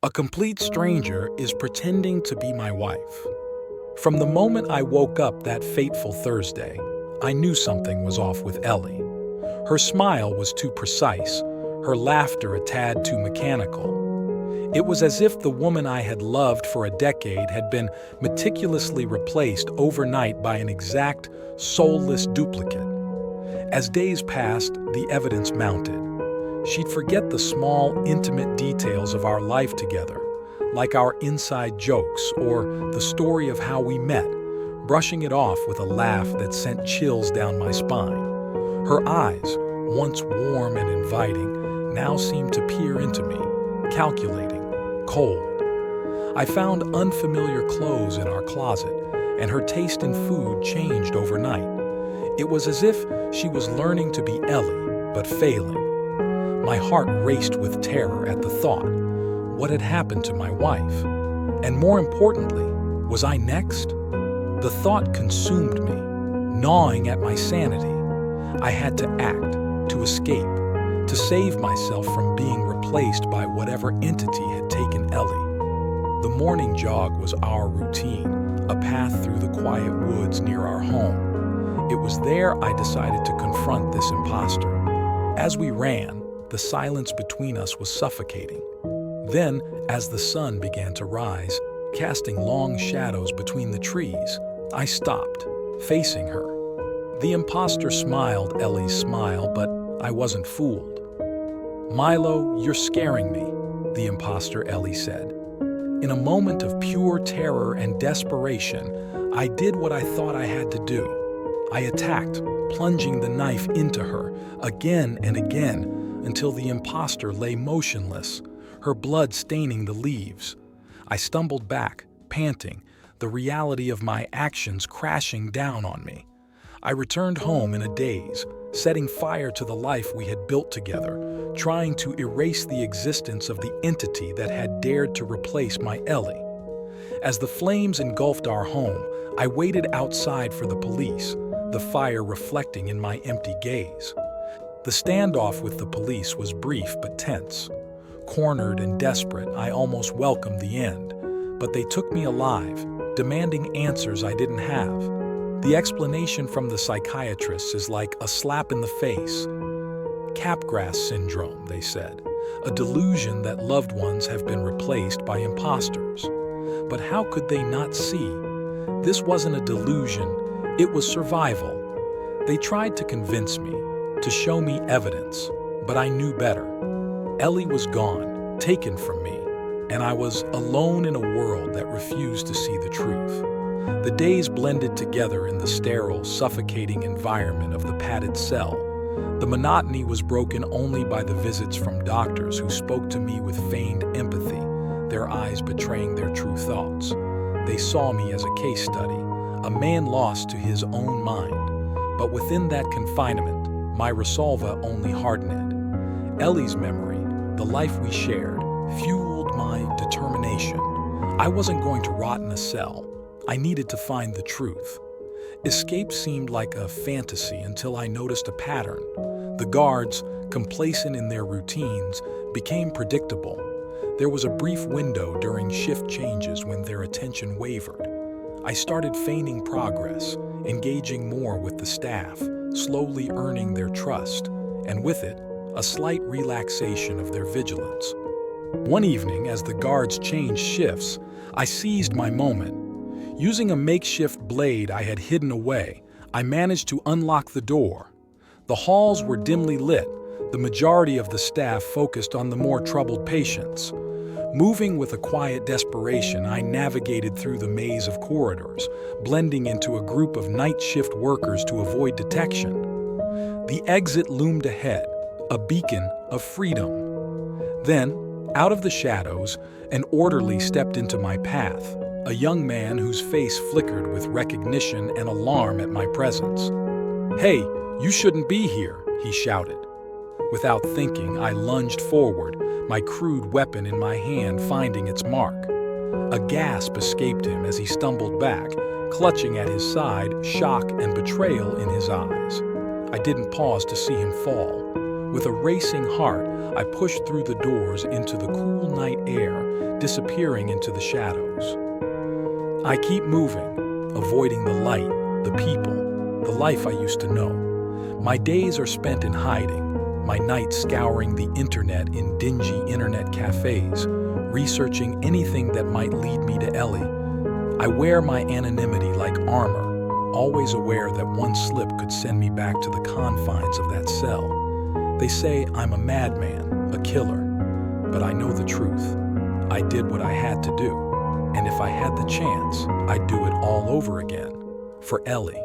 A complete stranger is pretending to be my wife. From the moment I woke up that fateful Thursday, I knew something was off with Ellie. Her smile was too precise, her laughter a tad too mechanical. It was as if the woman I had loved for a decade had been meticulously replaced overnight by an exact, soulless duplicate. As days passed, the evidence mounted. She'd forget the small, intimate details of our life together, like our inside jokes or the story of how we met, brushing it off with a laugh that sent chills down my spine. Her eyes, once warm and inviting, now seemed to peer into me, calculating, cold. I found unfamiliar clothes in our closet, and her taste in food changed overnight. It was as if she was learning to be Ellie, but failing. My heart raced with terror at the thought. What had happened to my wife? And more importantly, was I next? The thought consumed me, gnawing at my sanity. I had to act, to escape, to save myself from being replaced by whatever entity had taken Ellie. The morning jog was our routine, a path through the quiet woods near our home. It was there I decided to confront this imposter. As we ran, the silence between us was suffocating. Then, as the sun began to rise, casting long shadows between the trees, I stopped, facing her. The imposter smiled Ellie's smile, but I wasn't fooled. "Milo, you're scaring me," the imposter Ellie said. In a moment of pure terror and desperation, I did what I thought I had to do. I attacked, plunging the knife into her, again and again, until the imposter lay motionless, her blood staining the leaves. I stumbled back, panting, the reality of my actions crashing down on me. I returned home in a daze, setting fire to the life we had built together, trying to erase the existence of the entity that had dared to replace my Ellie. As the flames engulfed our home, I waited outside for the police, the fire reflecting in my empty gaze. The standoff with the police was brief but tense. Cornered and desperate, I almost welcomed the end, but they took me alive, demanding answers I didn't have. The explanation from the psychiatrists is like a slap in the face. Capgras syndrome, they said, a delusion that loved ones have been replaced by imposters. But how could they not see? This wasn't a delusion, it was survival. They tried to convince me, to show me evidence, but I knew better. Ellie was gone, taken from me, and I was alone in a world that refused to see the truth. The days blended together in the sterile, suffocating environment of the padded cell. The monotony was broken only by the visits from doctors who spoke to me with feigned empathy, their eyes betraying their true thoughts. They saw me as a case study, a man lost to his own mind. But within that confinement, my resolve only hardened. Ellie's memory, the life we shared, fueled my determination. I wasn't going to rot in a cell. I needed to find the truth. Escape seemed like a fantasy until I noticed a pattern. The guards, complacent in their routines, became predictable. There was a brief window during shift changes when their attention wavered. I started feigning progress, engaging more with the staff, slowly earning their trust, and with it, a slight relaxation of their vigilance. One evening, as the guards changed shifts, I seized my moment. Using a makeshift blade I had hidden away, I managed to unlock the door. The halls were dimly lit, the majority of the staff focused on the more troubled patients. Moving with a quiet desperation, I navigated through the maze of corridors, blending into a group of night shift workers to avoid detection. The exit loomed ahead, a beacon of freedom. Then, out of the shadows, an orderly stepped into my path, a young man whose face flickered with recognition and alarm at my presence. "Hey, you shouldn't be here," he shouted. Without thinking, I lunged forward, my crude weapon in my hand finding its mark. A gasp escaped him as he stumbled back, clutching at his side, shock and betrayal in his eyes. I didn't pause to see him fall. With a racing heart, I pushed through the doors into the cool night air, disappearing into the shadows. I keep moving, avoiding the light, the people, the life I used to know. My days are spent in hiding, my nights scouring the internet in dingy internet cafes, researching anything that might lead me to Ellie. I wear my anonymity like armor, always aware that one slip could send me back to the confines of that cell. They say I'm a madman, a killer, but I know the truth. I did what I had to do, and if I had the chance, I'd do it all over again, for Ellie.